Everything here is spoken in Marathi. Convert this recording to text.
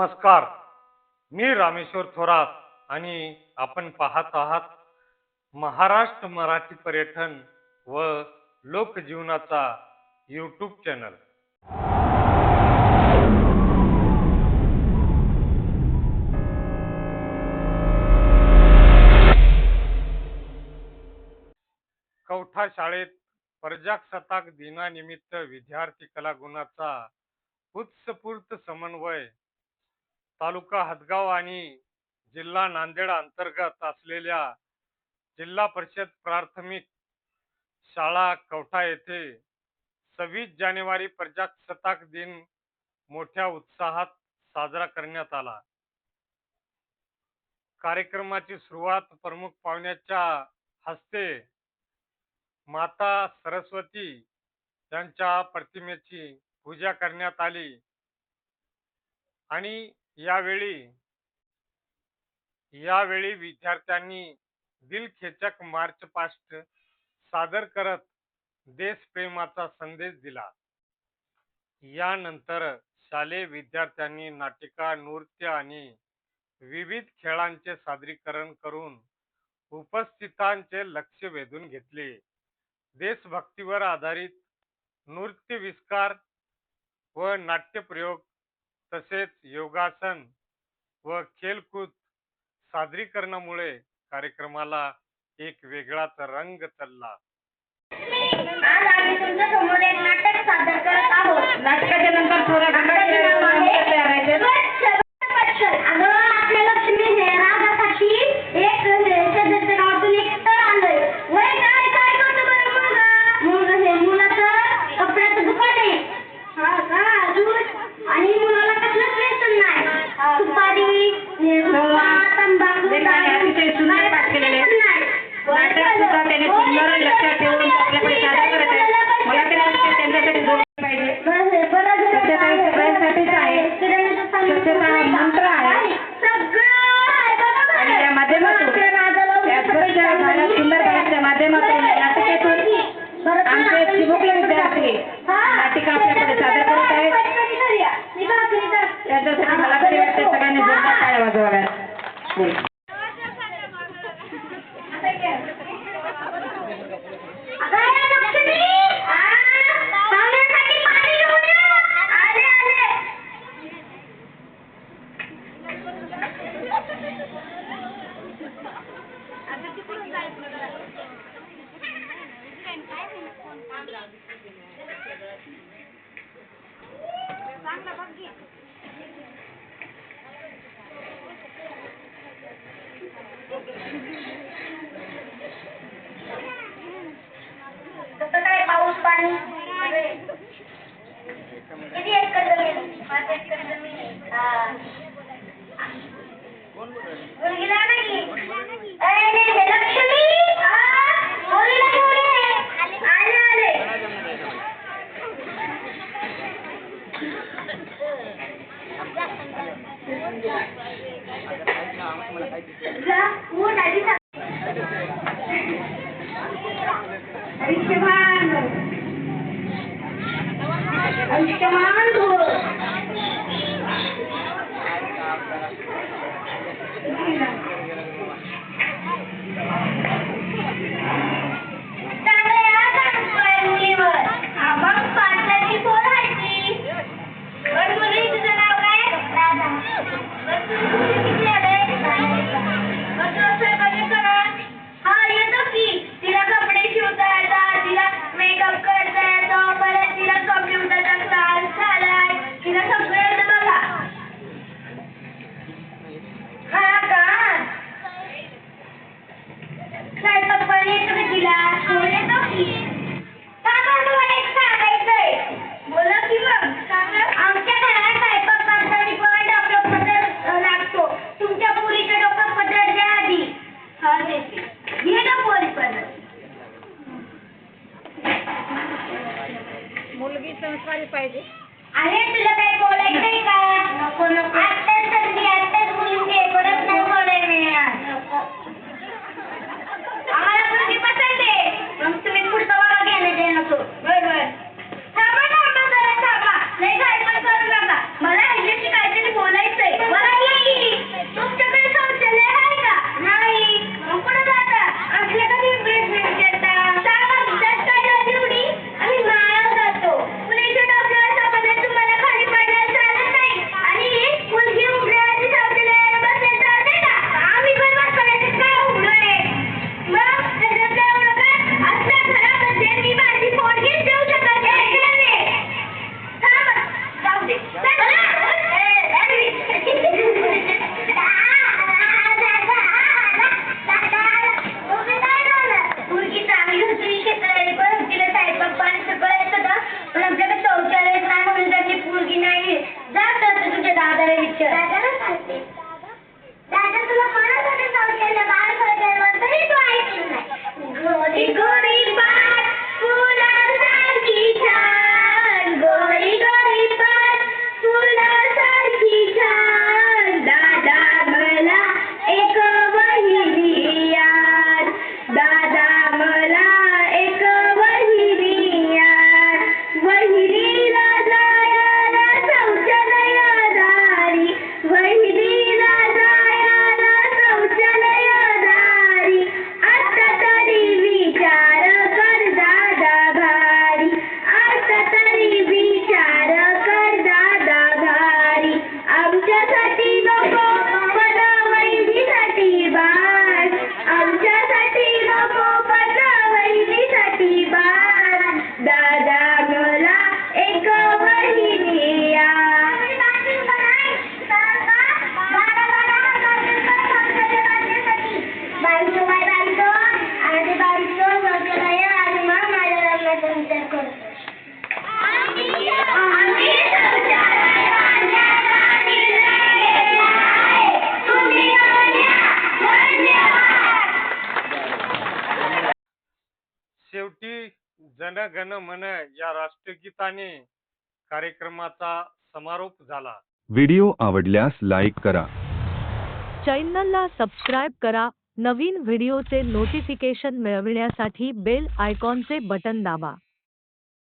नमस्कार, मी रामेश्वर थोरात आणि आपण पाहत आहात महाराष्ट्र मराठी पर्यटन व लोकजीवनाचा यूट्यूब चॅनल. कवठा शाळेत प्रजासत्ताक दिनानिमित्त विद्यार्थी कलागुणाचा उत्स्फूर्त समन्वय. तालुका हदगाव आणि जिल्हा नांदेड अंतर्गत असलेल्या जिल्हा परिषद प्राथमिक शाळा कवठा येथे 26 जानेवारी प्रजासत्ताक दिन मोठ्या उत्साहात साजरा करण्यात आला. कार्यक्रमाची सुरुवात प्रमुख पाहुण्यांच्या हस्ते माता सरस्वती यांच्या प्रतिमेची पूजा करण्यात आली आणि यावेळी विद्यार्थ्यांनी दिलखेचक मार्च पास्ट सादर करत देशप्रेमाचा संदेश दिला. यानंतर शालेय विद्यार्थ्यांनी नाटिका, नृत्य आणि विविध खेळांचे सादरीकरण करून उपस्थितांचे लक्ष वेधून घेतले. देशभक्तीवर आधारित नृत्यविष्कार व नाट्यप्रयोग तसेच योगासन व खेळकूद सादरीकरणामुळे कार्यक्रमाला एक वेगळाच रंग चढला. आज आम्ही तुमच्या समोर एक नाटक सादर करत आहोत. नाटकाच्या नंतर थोडा आपल्या लक्ष्मीने राजासाठी एक शेजारच्या गावातून एक स्थळ आणलंय. वय काय करतो बरं मुलगा? हे मुलाचं कपड्याचं दुकान आहे. हा का? दूध आणि मुलाला कसलंच व्यसन नाही. सुपारी, तंबाखू, अतिशय सुंदर पाठ केलेले नाटक सुद्धा त्याने सुंदर लक्षात ठेवून आपल्याकडे सादर करत आहे. मला तरी वाटते त्यांच्यासाठी जोडले पाहिजे. स्वच्छता ही सगळ्यांसाठीच आहे. स्वच्छता हा मंत्र आहे आणि या माध्यमातून या स्वच्छ भारत सुंदर भारतच्या माध्यमातून नाटकातून आमचे चिमुकले विद्यार्थी नाटिका आपल्याकडे सादर करत आहेत. याच्यासाठी मला तरी वाटते सगळ्यांनी जोरदार टाळ्या वाजवाव्यात. कसं काय पाऊस पाणी किती एकर जमीन? 5 एकर जमीन. मुलगीला नाही हे लक्ष्मी मुलीला घेऊन आले. आयुष्यमान हो. मुलीवर मग पाटलाची सोड व्हायची. पण मुली तुझं नाव काय? राधा. किती आले? हा येतो की. तिला कपडे शिवता येतात, तिला मेकअप करता येतो, परत तिला कम्प्युटरचा क्लास झालाय, तिला सगळं येतं बघा. हा का? स्वयंपाक पण येतो का तिला? हो येतो की. मला एक सांगायचंय. बोला की मग. आमच्या घरात स्वयंपाक करताना पण डोक्यात पदर लागतो. तुमच्या पुरीच्या डोक्यात पदर द्या आधी. हा देते. घे ना पोरी पदर. मुलगी संस्कारी पाहिजे. अरे तुला काही बोलायचंय का? नको. आत्ताच संधी, आत्ताच मुलींची परत नाही बोलायला मिळणार. आम्हाला मुलगी पसंत आहे. मग तुम्ही पुढचा वागा घ्यायला द्या नको. बरोबर. थांबा जरा थांबा. लय घाई पण करू नका. मला ह्याच्याशी काहीतरी बोलायचंय. शेवटी जन गण मन या राष्ट्रगीताने कार्यक्रमाचा समारोप झाला. व्हिडिओ आवडल्यास लाईक करा. चॅनलला सबस्क्राईब करा. नवीन व्हिडिओचे नोटिफिकेशन मिळविण्यासाठी बेल आयकॉनचे बटन दाबा.